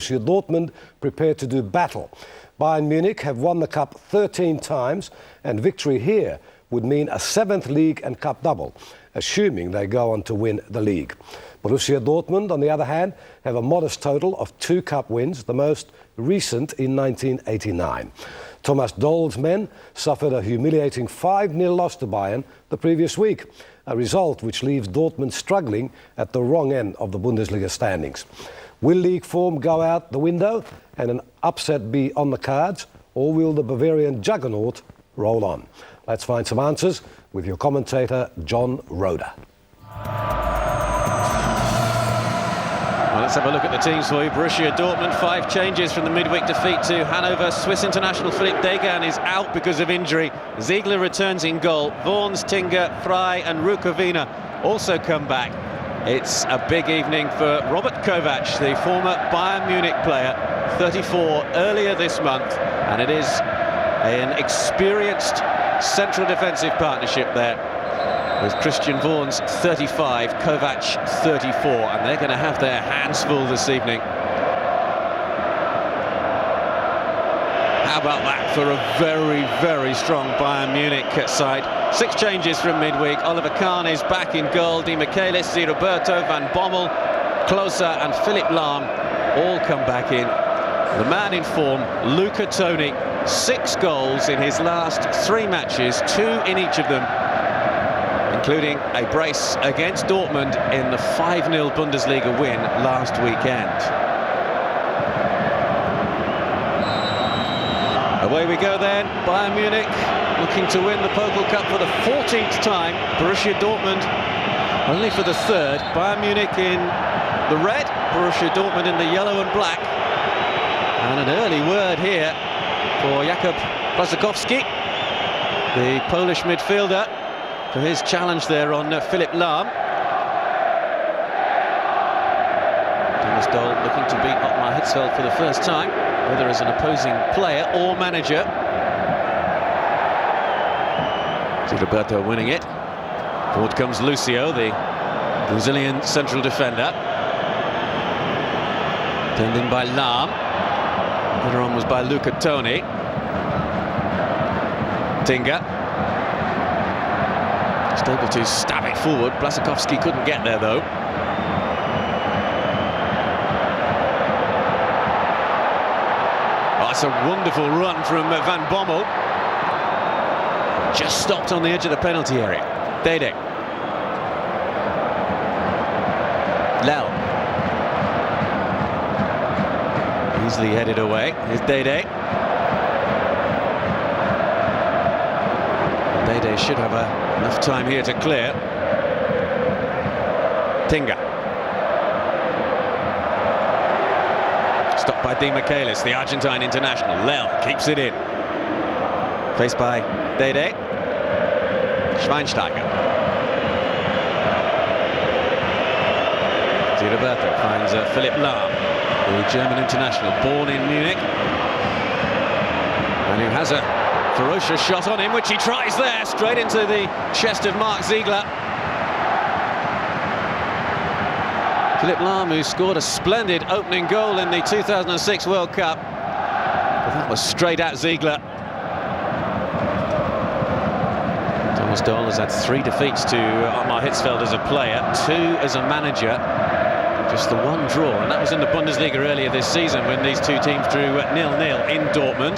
Borussia Dortmund prepare to do battle. Bayern Munich have won the cup 13 times, and victory here would mean a 7th league and cup double, assuming they go on to win the league. Borussia Dortmund, on the other hand, have a modest total of 2 cup wins, the most recent in 1989. Thomas Doll's men suffered a humiliating 5-0 loss to Bayern the previous week, a result which leaves Dortmund struggling at the wrong end of the Bundesliga standings. Will league form go out the window and an upset be on the cards, or will the Bavarian juggernaut roll on? Let's find some answers with your commentator, John Roeder. Well, let's have a look at the teams for you. Borussia Dortmund, 5 changes from the midweek defeat to Hanover. Swiss international Philipp Degan is out because of injury. Ziegler returns in goal. Worns, Tinger, Frey and Rukavina also come back. It's a big evening for Robert Kovac, the former Bayern Munich player, 34 earlier this month, and it is an experienced central defensive partnership there, with Christian Worns 35, Kovac 34, and they're going to have their hands full this evening. How about that for a very, very strong Bayern Munich side? 6 changes from midweek. Oliver Kahn is back in goal. Di Michaelis, Roberto, Van Bommel, Klose and Philipp Lahm all come back in. The man in form, Luca Toni, 6 goals in his last 3 matches, 2 in each of them, including a brace against Dortmund in the 5-0 Bundesliga win last weekend. Away we go then. Bayern Munich looking to win the Pokal Cup for the 14th time. Borussia Dortmund only for the 3rd. Bayern Munich in the red, Borussia Dortmund in the yellow and black. And an early word here for Jakub Błaszczykowski, the Polish midfielder, for his challenge there on Philipp Lahm. Thomas Doll looking to beat Ottmar Hitzfeld for the first time, whether as an opposing player or manager. Roberto winning it. Forward comes Lucio, the Brazilian central defender. Turned in by Lahm. Header on was by Luca Toni. Tinger. Just able to stab it forward. Błaszczykowski couldn't get there though. Oh, it's a wonderful run from Van Bommel. Just stopped on the edge of the penalty area. Dede. Lel. Easily headed away. Here's Dede. Dede should have enough time here to clear. Tinger. Stopped by Di Michaelis, the Argentine international. Lel keeps it in. Faced by Dede. Schweinsteiger. Roberto finds Philipp Lahm, the German international, born in Munich, and who has a ferocious shot on him, which he tries there, straight into the chest of Mark Ziegler. Philipp Lahm, who scored a splendid opening goal in the 2006 World Cup, but that was straight at Ziegler. Thomas Doll has had 3 defeats to Ottmar Hitzfeld as a player, 2 as a manager. Just the 1 draw, and that was in the Bundesliga earlier this season when these 2 teams drew 0-0 in Dortmund.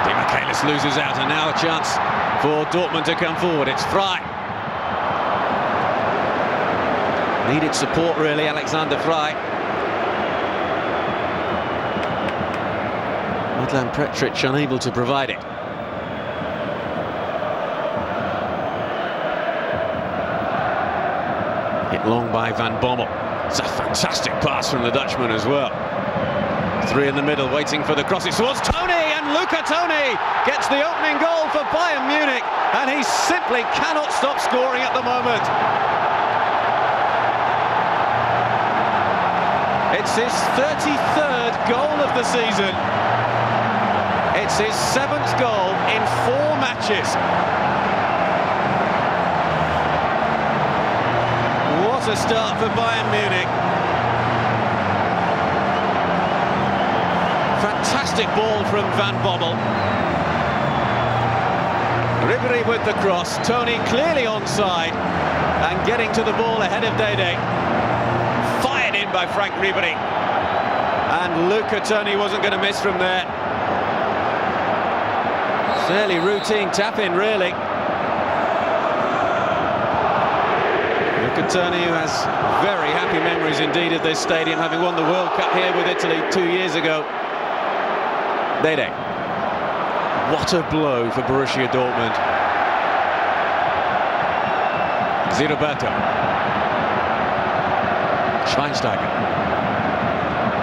Di Michaelis loses out, and now a chance for Dortmund to come forward. It's Frey. Needed support really, Alexander Frey. Adlan Pretric unable to provide it. Hit long by Van Bommel. It's a fantastic pass from the Dutchman as well. 3 in the middle, waiting for the cross. It's towards Toni, and Luca Toni gets the opening goal for Bayern Munich, and he simply cannot stop scoring at the moment. It's his 33rd goal of the season. It's his 7th goal in 4 matches. What a start for Bayern Munich. Fantastic ball from Van Bommel. Ribery with the cross. Tony clearly onside and getting to the ball ahead of Dede. Fired in by Frank Ribery. And Luca Toni wasn't going to miss from there. Fairly routine tap-in, really. Luca Toni, who has very happy memories indeed of this stadium, having won the World Cup here with Italy 2 years ago. Dede. What a blow for Borussia Dortmund. Roberto. Schweinsteiger.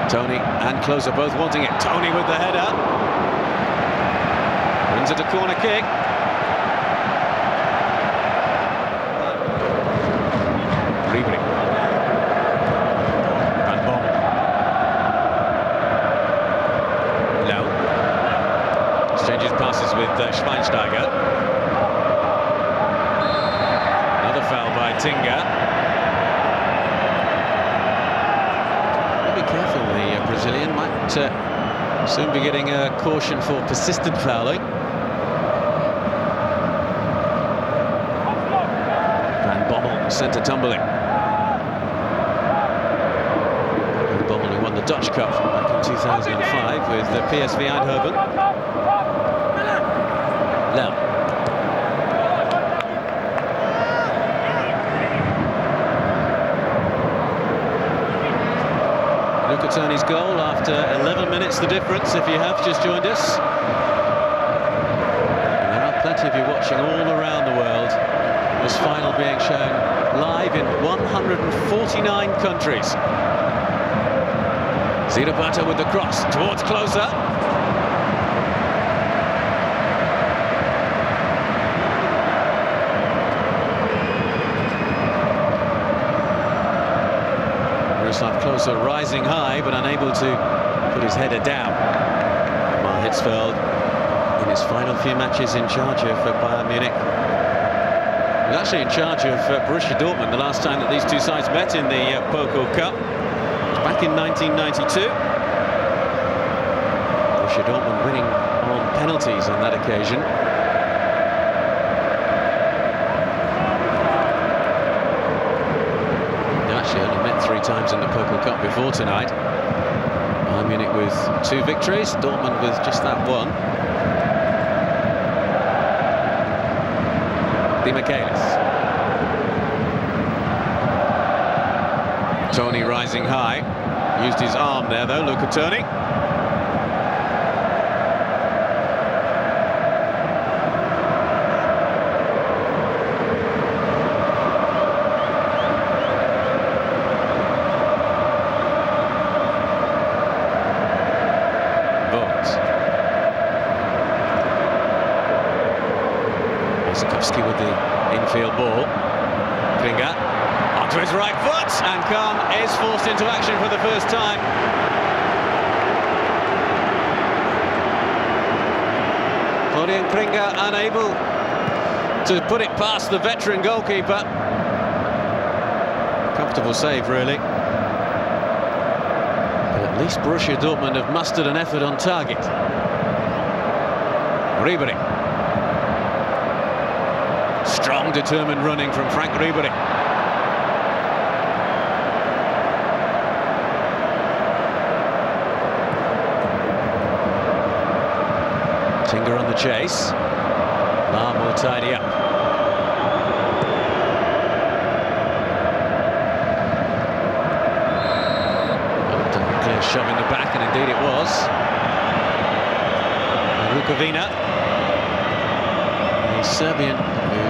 Tony and Klose both wanting it. Tony with the header. Brings it a corner kick. Ribery. Van Bommel. Low. Exchanges passes with Schweinsteiger. Another foul by Tinga. Be careful, the Brazilian might soon be getting a caution for persistent fouling. Van Bommel centre tumbling. Van Bommel, who won the Dutch Cup back in 2005 with the PSV Eindhoven. Now. Luca Toni's goal after 11 minutes, the difference, if you have just joined us. And there are plenty of you watching all around the world. This final being shown live in 149 countries. Roberto with the cross towards Klose. Klose rising high but unable to put his header down. Mar Hitzfeld in his final few matches in charge of Bayern Munich. He was actually in charge of Borussia Dortmund the last time that these two sides met in the Pokal Cup. It was back in 1992. Borussia Dortmund winning on penalties on that occasion. Only met 3 times in the Pokal Cup before tonight. Bayern Munich with 2 victories, Dortmund with just that one. Di Michaelis. Tony rising high. Used his arm there though, Luca Toni. With the infield ball. Klinger onto his right foot, and Kahn is forced into action for the first time. Florian Klinger unable to put it past the veteran goalkeeper. Comfortable save, really. But at least Borussia Dortmund have mustered an effort on target. Ribery. Strong, determined running from Frank Ribery. Tinga on the chase. Lahm will tidy up. Clear shove in the back, and indeed it was. Rukovina, a Serbian who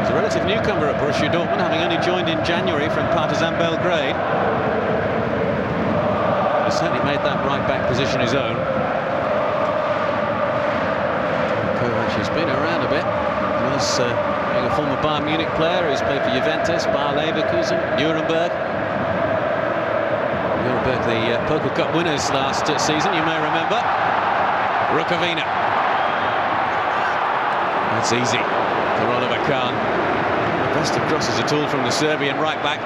is a relative newcomer at Borussia Dortmund, having only joined in January from Partizan Belgrade. He's certainly made that right-back position his own. Kovac has been around a bit. He was being a former Bayern Munich player. He's played for Juventus, Bayer Leverkusen, Nuremberg. Nuremberg, the Pokal Cup winners last season, you may remember. Rukovina. That's easy for Oliver Kahn. The best of crosses at all from the Serbian right back.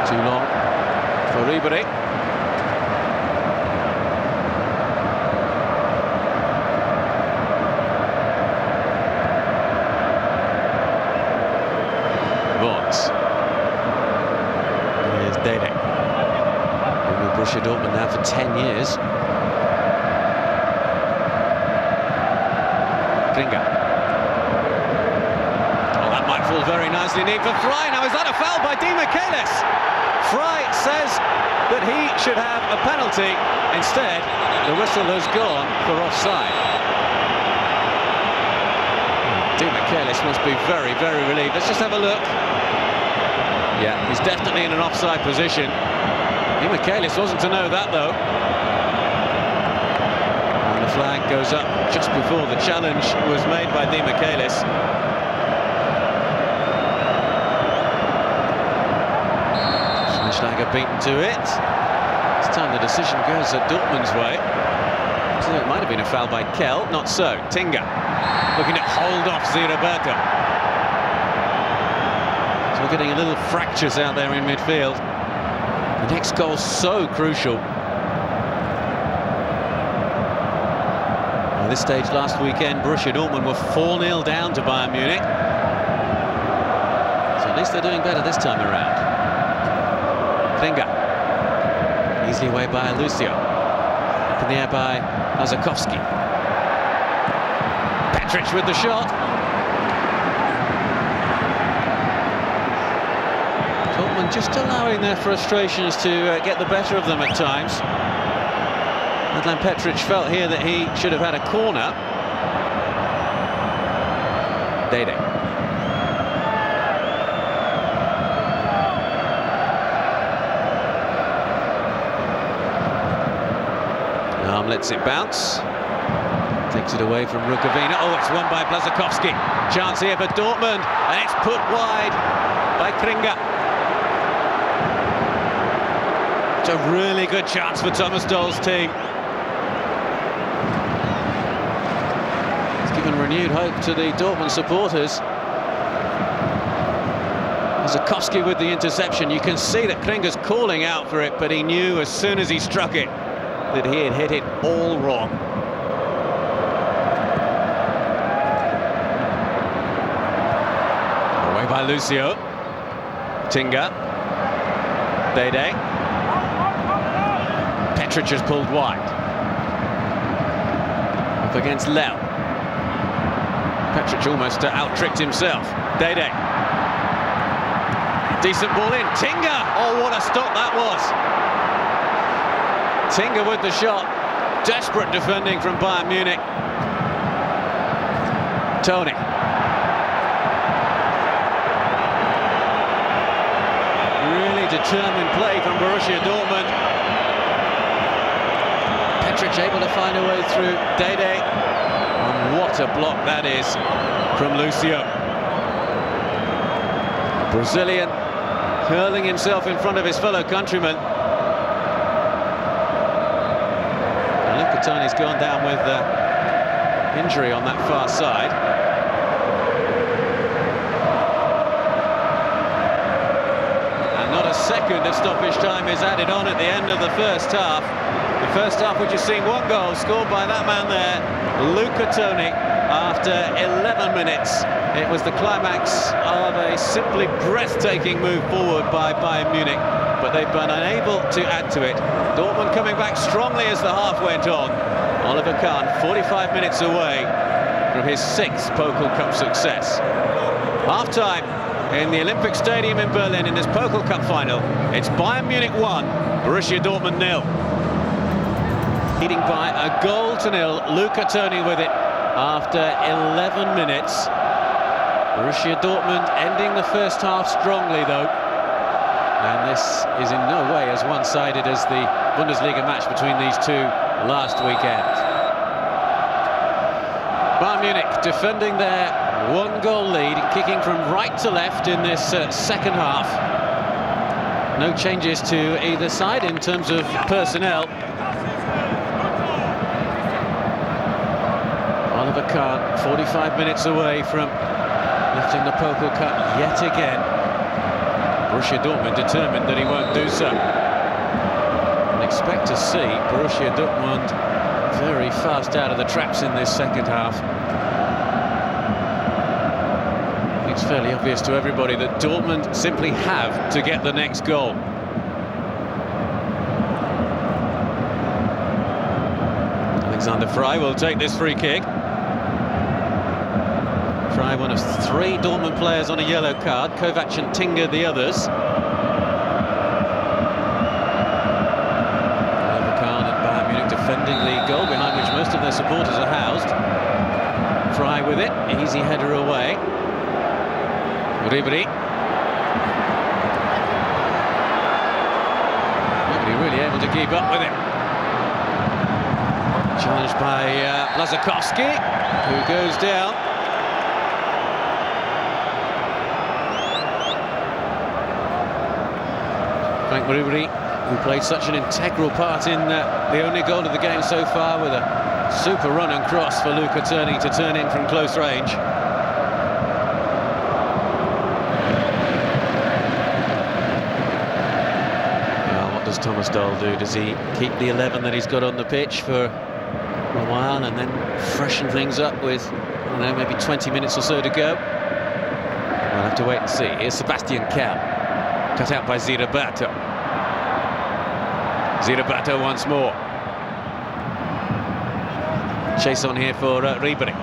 Too long for Ribery. Vons. Here's Dede. Been with Borussia Dortmund now for 10 years. Klinger. Oh, that might fall very nicely indeed for Fry. Now, is that a foul by Di Michaelis? Fry says that he should have a penalty. Instead, the whistle has gone for offside. Di Michaelis must be very, very relieved. Let's just have a look. Yeah, he's definitely in an offside position. Di Michaelis wasn't to know that, though. And the flag goes up just before the challenge was made by Di Michaelis. Schweinsteiger beaten to it. This time the decision goes Dortmund's way. So it might have been a foul by Kell. Not so. Tinga looking to hold off Ziraberto. So we're getting a little fractures out there in midfield. The next goal's so crucial. At this stage last weekend, Borussia Dortmund were 4-0 down to Bayern Munich. So at least they're doing better this time around. Klinger. Easily away by Lucio. Up in the air by Lazakovsky. Petric with the shot. Dortmund just allowing their frustrations to get the better of them at times. Adlan Petric felt here that he should have had a corner. Dede. Lets it bounce. Takes it away from Rukavina. Oh, it's won by Blazakowski. Chance here for Dortmund, and it's put wide by Klinger. It's a really good chance for Thomas Dohl's team. It's given renewed hope to the Dortmund supporters. Blazakowski with the interception. You can see that Klinger's calling out for it, but he knew as soon as he struck it that he had hit it all wrong. Away by Lucio. Tinga. Dede. Petric has pulled wide. Up against Lel. Petric almost out-tricked himself. Dede. Decent ball in. Tinga! Oh, what a stop that was. Tinga with the shot. Desperate defending from Bayern Munich. Tony. Really determined play from Borussia Dortmund. Petric able to find a way through Dede. And what a block that is from Lucio. Brazilian hurling himself in front of his fellow countrymen. Tony's gone down with injury on that far side. And not a second of stoppage time is added on at the end of the first half. The first half, which has seen one goal scored by that man there, Luca Toni, after 11 minutes. It was the climax of a simply breathtaking move forward by Bayern Munich, but they've been unable to add to it. Dortmund coming back strongly as the half went on. Oliver Kahn 45 minutes away from his 6th Pokal Cup success. Half-time in the Olympic Stadium in Berlin in this Pokal Cup final. It's Bayern Munich 1, Borussia Dortmund 0. Leading by a goal to nil, Luca Toni with it after 11 minutes. Borussia Dortmund ending the first half strongly, though. And this is in no way as one-sided as the Bundesliga match between these two last weekend. Bayern Munich defending their one-goal lead, kicking from right to left in this second half. No changes to either side in terms of personnel. Oliver Kahn, 45 minutes away from lifting the Pokal Cup yet again. Borussia Dortmund determined that he won't do so. And expect to see Borussia Dortmund very fast out of the traps in this second half. It's fairly obvious to everybody that Dortmund simply have to get the next goal. Alexander Frey will take this free kick. Frey, one of 3 Dortmund players on a yellow card. Kovac and Tinga the others. Oliver Kahn and Bayern Munich defending the goal behind which most of their supporters are housed. Frey with it, easy header away. Ribery. Nobody really able to keep up with it. Challenged by Blazakowski, who goes down. Frank Ribery, who played such an integral part in the only goal of the game so far, with a super run and cross for Luca Turni to turn in from close range. Does Thomas Doll do? Does he keep the 11 that he's got on the pitch for a while and then freshen things up with, I don't know, maybe 20 minutes or so to go? We'll have to wait and see. Here's Sebastian Kell, cut out by Zirabato. Zirabato once more. Chase on here for Ribery.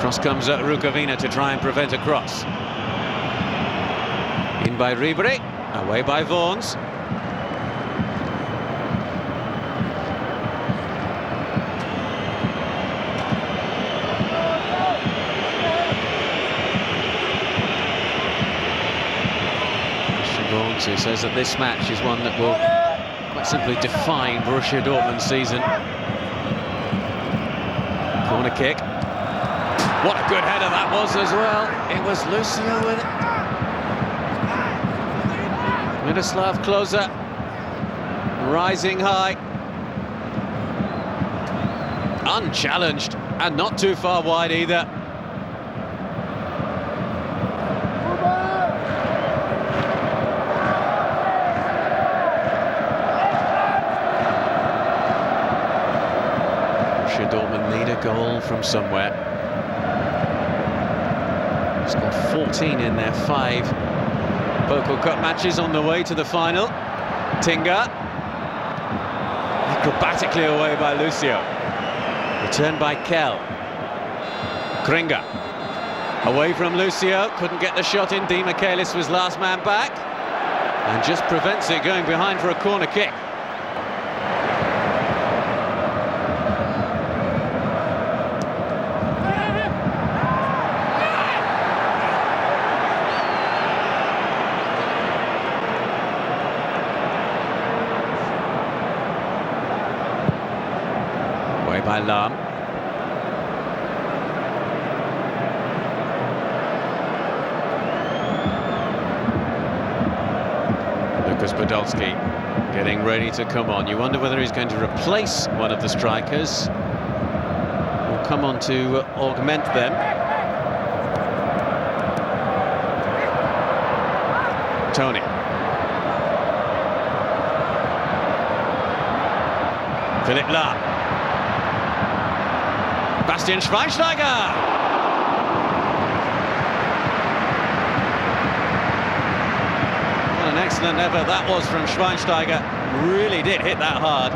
Cross comes Rukavina to try and prevent a cross. In by Ribery, away by Vaugns. Who says that this match is one that will quite simply define Borussia Dortmund's season. Corner kick. What a good header that was as well. It was Lucio with it. Miroslav Klose rising high. Unchallenged and not too far wide either. Dortmund need a goal from somewhere. Scored 14 in their 5 Pokal Cup matches on the way to the final. Tinga. Acrobatically away by Lucio. Returned by Kell. Kringa. Away from Lucio. Couldn't get the shot in. Di Michaelis was last man back. And just prevents it going behind for a corner kick. By Lahm. Lukas Podolski getting ready to come on. You wonder whether he's going to replace one of the strikers or come on to augment them. Tony. Philipp Lahm. Bastian Schweinsteiger! What an excellent effort that was from Schweinsteiger. Really did hit that hard.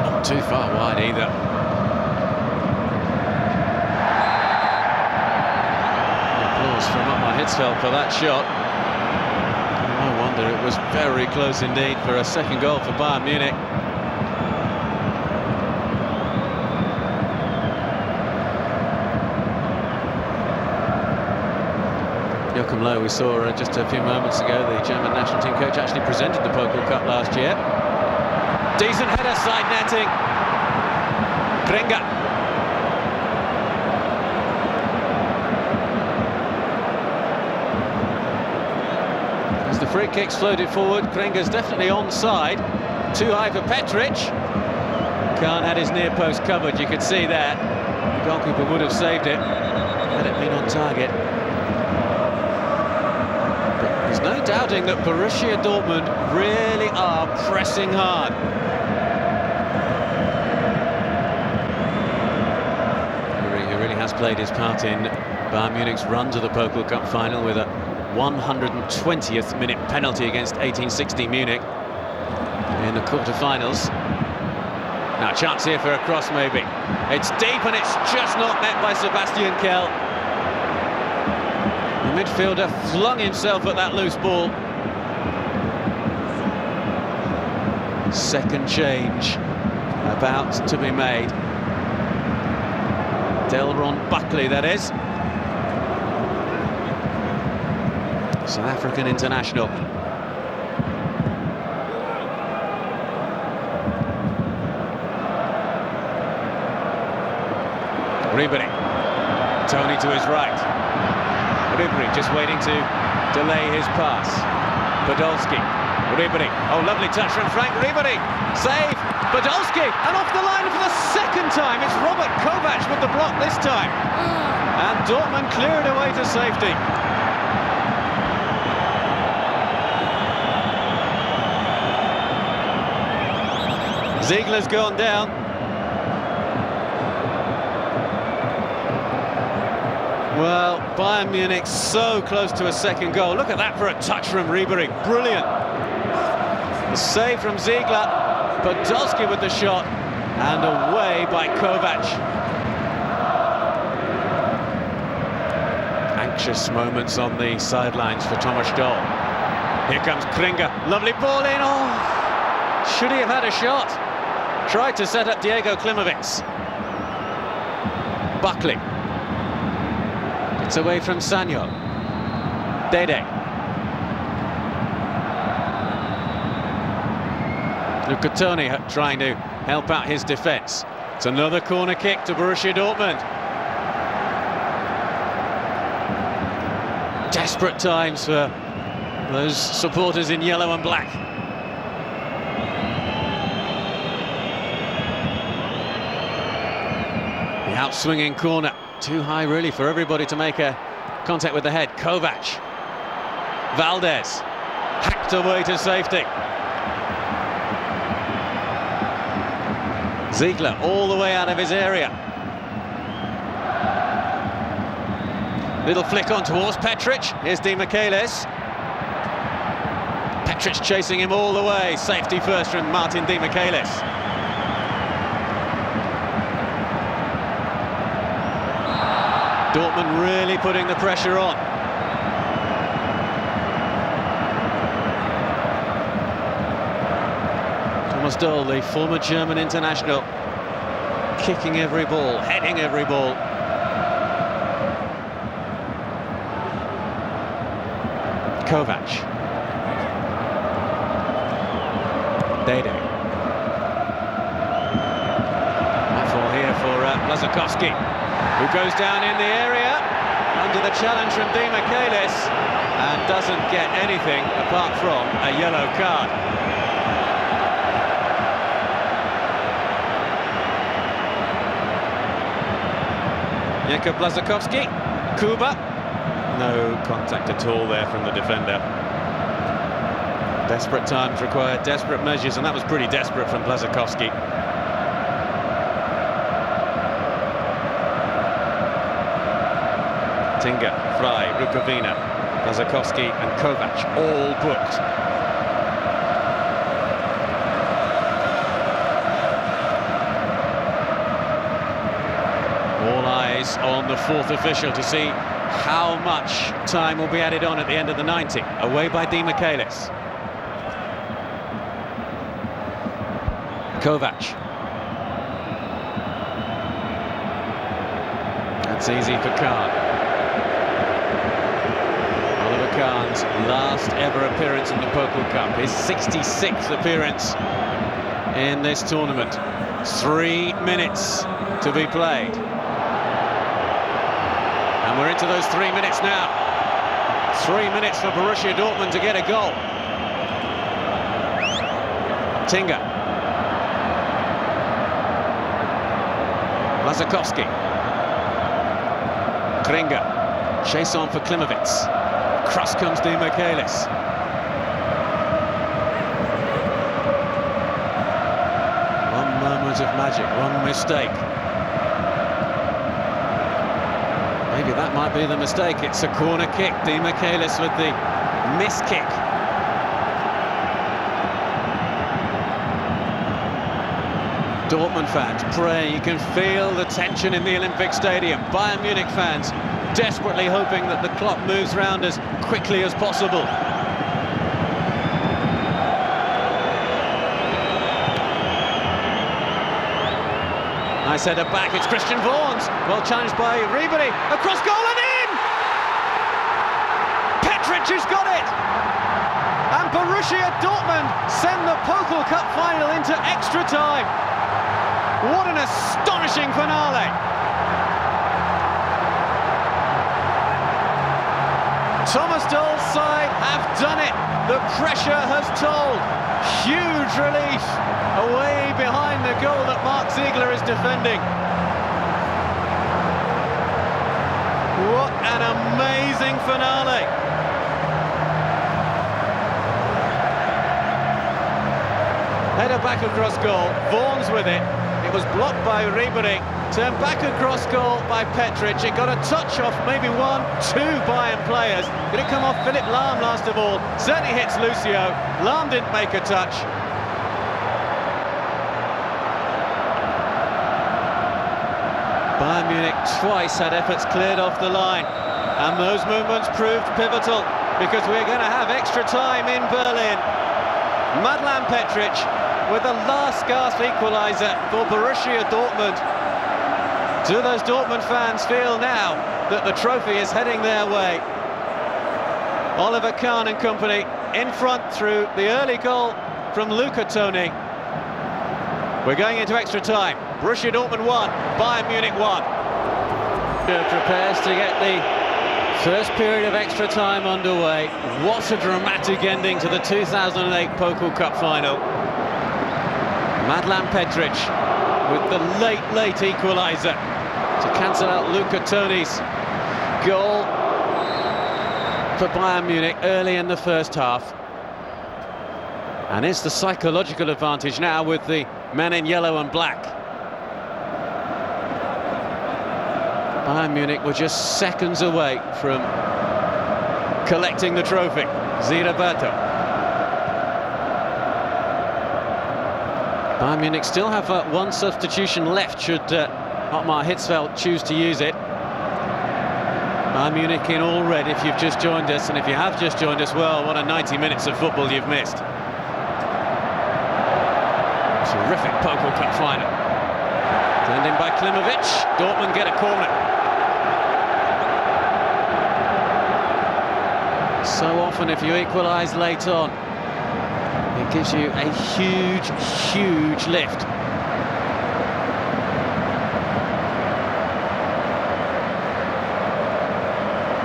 Not too far wide either. From up my Hitzfeld for that shot. No wonder it was very close indeed for a second goal for Bayern Munich. Joachim Löw, we saw just a few moments ago, the German national team coach actually presented the Pokal Cup last year. Decent header, side netting. Kringa. Free kicks floated forward. Kringer's definitely onside. Too high for Petric. Khan had his near post covered, you could see there. The goalkeeper would have saved it had it been on target. But there's no doubting that Borussia Dortmund really are pressing hard. He really has played his part in Bayern Munich's run to the Pokal Cup final with a 120th minute penalty against 1860 Munich in the quarter-finals. Now a chance here for a cross maybe. It's deep and it's just not met by Sebastian Kell. The midfielder flung himself at that loose ball. Second change about to be made. Delron Buckley, that is. South African international. Ribery. Tony to his right. Ribery just waiting to delay his pass. Podolski. Ribery. Oh, lovely touch from Frank Ribery. Save. Podolski. And off the line for the second time. It's Robert Kovac with the block this time. And Dortmund clear it away to safety. Ziegler's gone down. Well, Bayern Munich so close to a second goal. Look at that for a touch from Ribery. Brilliant. The save from Ziegler. Podolski with the shot. And away by Kovac. Anxious moments on the sidelines for Thomas Stoll. Here comes Kringer. Lovely ball in. Oh, should he have had a shot? Tried to set up Diego Klimovitz. Buckley. It's away from Sanyo. Dede. Luca Toni trying to help out his defence. It's another corner kick to Borussia Dortmund. Desperate times for those supporters in yellow and black. The out-swinging corner. Too high, really, for everybody to make a contact with the head. Kovac. Valdez. Hacked away to safety. Ziegler all the way out of his area. Little flick on towards Petric. Here's Di Michelis. Petric chasing him all the way. Safety first from Martin Di Michelis. Dortmund really putting the pressure on. Thomas Doll, the former German international, kicking every ball, heading every ball. Kovac. Dede. Fall here for Blazakowski, who goes down in the area under the challenge from Di Michelis and doesn't get anything apart from a yellow card. Jakub Blazakowski. Kuba. No contact at all there from the defender. Desperate times require desperate measures, and that was pretty desperate from Blazakowski. Tinga, Frey, Rukavina, Blazakowski and Kovac all booked. All eyes on the fourth official to see how much time will be added on at the end of the 90. Away by Di Michelis. Kovac. That's easy for Khan. Khan's last ever appearance in the Pokal Cup, his 66th appearance in this tournament. 3 minutes to be played. And we're into those 3 minutes now. 3 minutes for Borussia Dortmund to get a goal. Tinga. Lazakowski. Kringa. Chase on for Klimovitz. Cross comes Di Michaelis. One moment of magic, one mistake. Maybe that might be the mistake. It's a corner kick. Di Michaelis with the miss kick. Dortmund fans praying. You can feel the tension in the Olympic Stadium. Bayern Munich fans desperately hoping that the clock moves round as quickly as possible. Nice header back, it's Christian Vaughan's. Well challenged by Ribery. Across goal and in! Petric has got it! And Borussia Dortmund send the Pokal Cup final into extra time. What an astonishing finale! Thomas Doll's side have done it. The pressure has told. Huge relief away behind the goal that Mark Ziegler is defending. What an amazing finale. Header back across goal. Vaughan's with it. It was blocked by Ribery. Turned back across goal by Petric. It got a touch off maybe two Bayern players. Did it come off Philipp Lahm last of all? Certainly hits Lucio. Lahm didn't make a touch. Bayern Munich twice had efforts cleared off the line. And those movements proved pivotal because we're going to have extra time in Berlin. Madlan Petric with the last gasp equaliser for Borussia Dortmund. Do those Dortmund fans feel now that the trophy is heading their way? Oliver Kahn and company in front through the early goal from Luca Toni. We're going into extra time. Borussia Dortmund 1, Bayern Munich 1. Prepares to get the first period of extra time underway. What a dramatic ending to the 2008 Pokal Cup final. Madlan Petric with the late equaliser to cancel out Luca Toni's goal for Bayern Munich early in the first half. And it's the psychological advantage now with the men in yellow and black. Bayern Munich were just seconds away from collecting the trophy. Ziraberto. Bayern Munich still have one substitution left should Otmar Hitzfeld choose to use it. Bayern Munich in all red if you've just joined us, and if you have just joined us, well, what a 90 minutes of football you've missed. Terrific Pokal Cup final. Turned in by Klimovitz. Dortmund get a corner. So often if you equalise late on, it gives you a huge lift.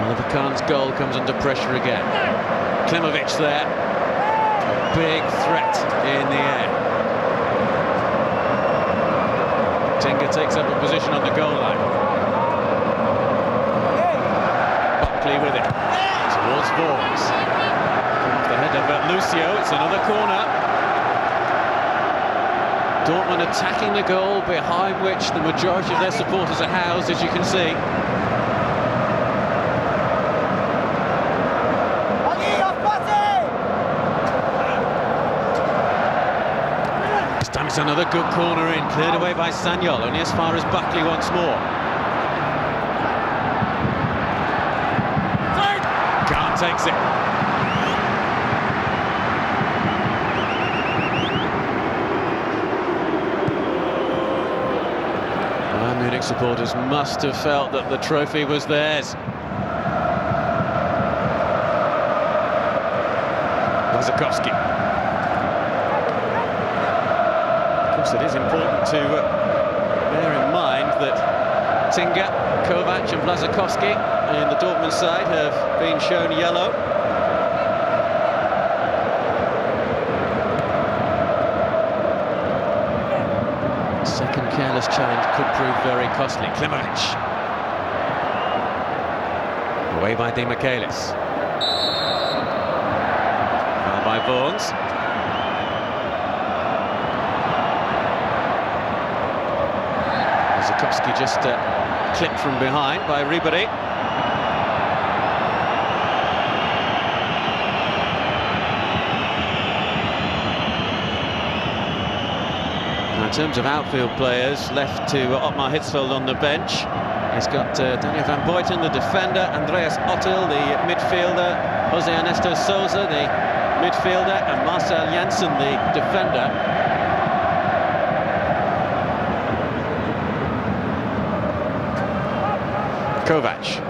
Oliver Kahn's goal comes under pressure again. Klimovitz there. A big threat in the air. Tinga takes up a position on the goal line. Buckley with it. Towards Vaughan's. The header, but Lucio, it's another corner. Dortmund attacking the goal behind which the majority of their supporters are housed, as you can see. This time it's another good corner in, cleared away by Sanyol, only as far as Buckley once more. Kahn takes it. Bayern Munich supporters must have felt that the trophy was theirs. Lazakowski. Of course, it is important to bear in mind that Tinga, Kovac and Blazakowski in the Dortmund side have been shown yellow. Second careless challenge could prove very costly. Klimovic. Away by Di Michaelis. Foul by Vaughan. Blazakowski just clipped from behind by Ribery. In terms of outfield players, left to Ottmar Hitzfeld on the bench. He's got Daniel van Buiten, the defender, Andreas Ottil, the midfielder, Jose Ernesto Souza, the midfielder, and Marcel Janssen, the defender. Kovac.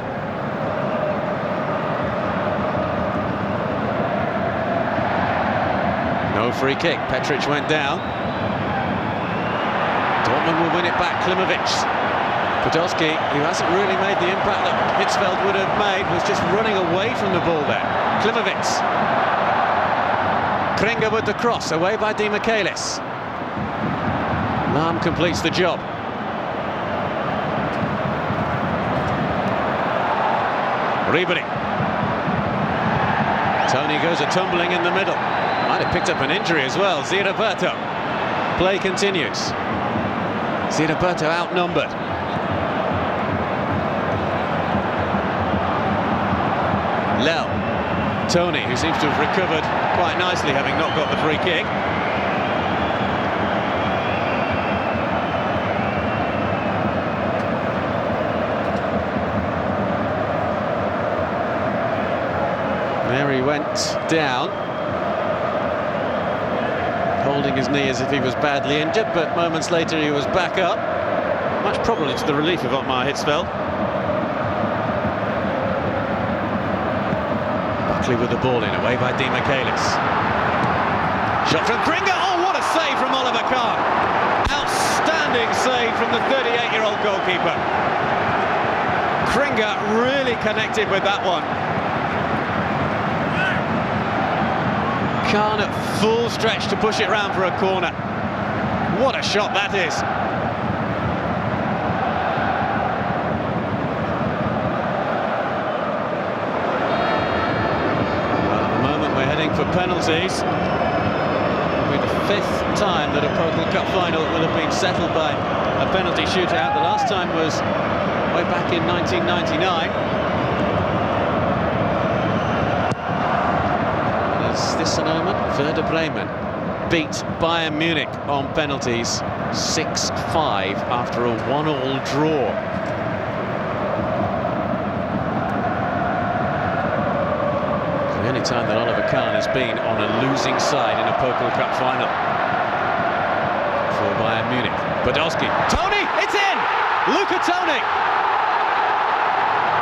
No free kick. Petric went down. Dortmund will win it back. Klimovic. Podolski, who hasn't really made the impact that Hitzfeld would have made, was just running away from the ball there. Klimovic. Kringa with the cross, away by Di Michaelis. Lahm completes the job. Ribery. Tony goes a-tumbling in the middle. Might have picked up an injury as well. Ziraberto. Play continues. Ziraberto outnumbered. Lel. Tony, who seems to have recovered quite nicely, having not got the free kick. There he went down, holding his knee as if he was badly injured, but moments later he was back up, much probably to the relief of Ottmar Hitzfeld. Buckley with the ball in, away by Di Michaelis. Shot from Kringa, oh what a save from Oliver Kahn! Outstanding save from the 38-year-old goalkeeper. Kringa really connected with that one. Kahn at full stretch to push it round for a corner. What a shot that is. Well, at the moment we're heading for penalties. It'll be the 5th time that a Pokal Cup final will have been settled by a penalty shootout. The last time was way back in 1999. This an omen? Werder Bremen beat Bayern Munich on penalties 6-5 after a 1-1 draw. The only time that Oliver Kahn has been on a losing side in a Pokal Cup final for Bayern Munich. Podolski, Tony, it's in! Luca Tony!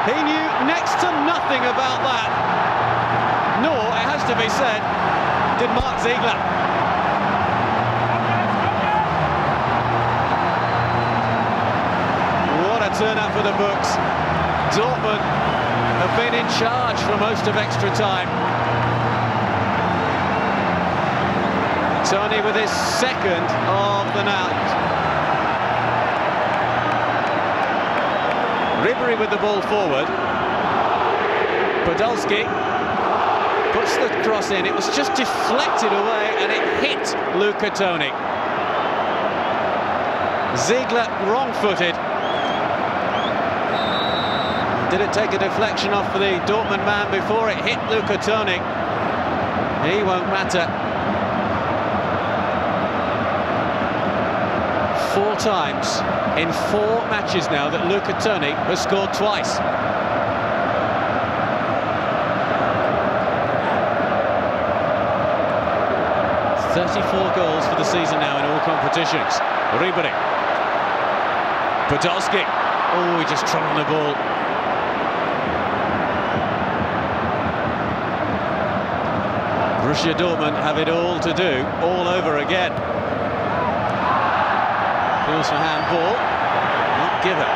He knew next to nothing about that. Nor, it has to be said, did Mark Ziegler. What a turnout for the books. Dortmund have been in charge for most of extra time. Tony with his second of the night. Ribery with the ball forward. Podolski puts the cross in. It was just deflected away and it hit Luca Toni. Ziegler wrong-footed. Did it take a deflection off for the Dortmund man before it hit Luca Toni? He won't matter. 4 times in 4 matches now that Luca Toni has scored twice. ...34 goals for the season now in all competitions. Ribery. Podolski. Oh, he just trod on the ball. Borussia Dortmund have it all to do, all over again. Feels for handball. Not given.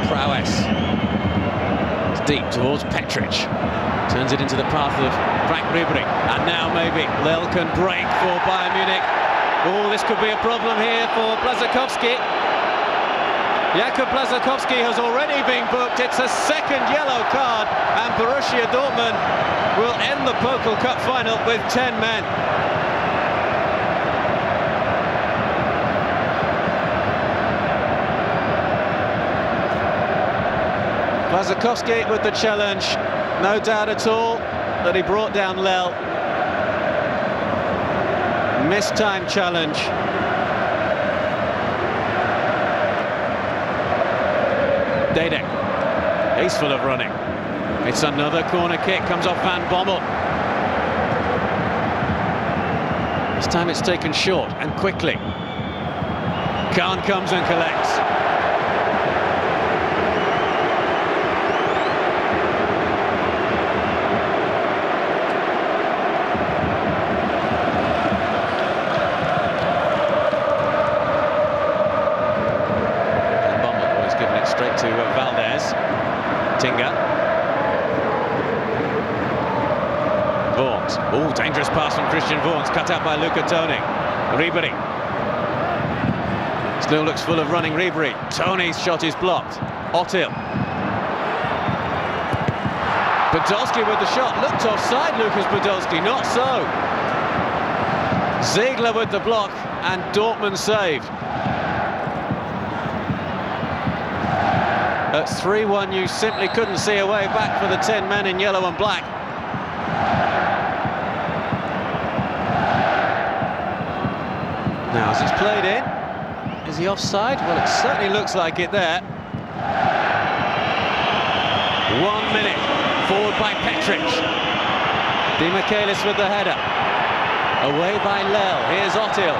prowess. It's deep towards Petric. Turns it into the path of Frank Ribery. And now maybe Lel can break for Bayern Munich. Oh, this could be a problem here for Błaszczykowski. Jakub Błaszczykowski has already been booked. It's a second yellow card, and Borussia Dortmund will end the Pokal Cup final with 10 men. Błaszczykowski with the challenge. No doubt at all that he brought down Lel. Mistimed challenge. Dedek, he's full of running. It's another corner kick, comes off Van Bommel. This time it's taken short and quickly. Khan comes and collects. Straight to Valdez. Tinga. Vaughan. Oh, dangerous pass from Christian Vaughan. Cut out by Luca Toni. Ribery. Still looks full of running Ribery. Tony's shot is blocked. Otil. Podolski with the shot. Looked offside, Lucas Podolski. Not so. Ziegler with the block, and Dortmund saved. At 3-1, you simply couldn't see a way back for the 10 men in yellow and black. Now, as it's played in, is he offside? Well, it certainly looks like it there. 1 minute, forward by Petric. Di Michaelis with the header. Away by Lel, here's Otil.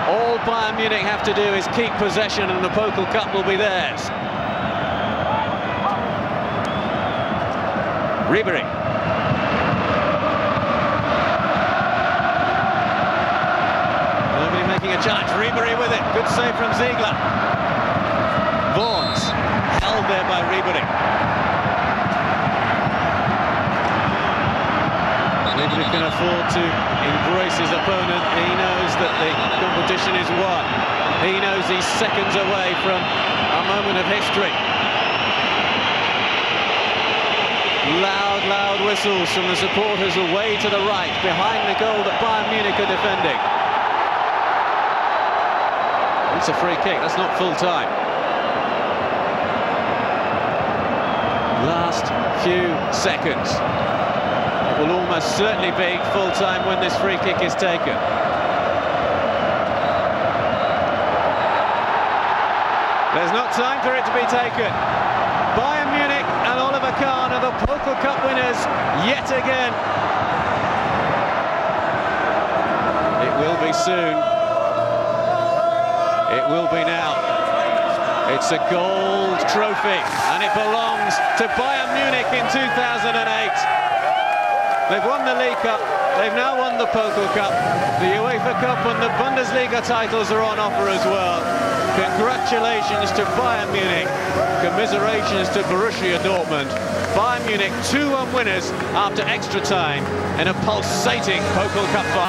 All Bayern Munich have to do is keep possession and the Pokal Cup will be theirs. Ribery. Nobody making a challenge. Ribery with it. Good save from Ziegler. Vaughan's held there by Ribery. Ribery can afford to embrace his opponent. He knows that the competition is won. He knows he's seconds away from a moment of history. Loud, loud whistles from the supporters away to the right, behind the goal that Bayern Munich are defending. It's a free kick, that's not full time. Last few seconds. It will almost certainly be full time when this free kick is taken. There's not time for it to be taken. Bayern Munich and Oliver Kahn are the Pokal Cup winners yet again. It will be soon. It will be now. It's a gold trophy and it belongs to Bayern Munich in 2008. They've won the League Cup, they've now won the Pokal Cup. The UEFA Cup and the Bundesliga titles are on offer as well. Congratulations to Bayern Munich. Commiserations to Borussia Dortmund. Bayern Munich 2-1 winners after extra time in a pulsating Pokal Cup final.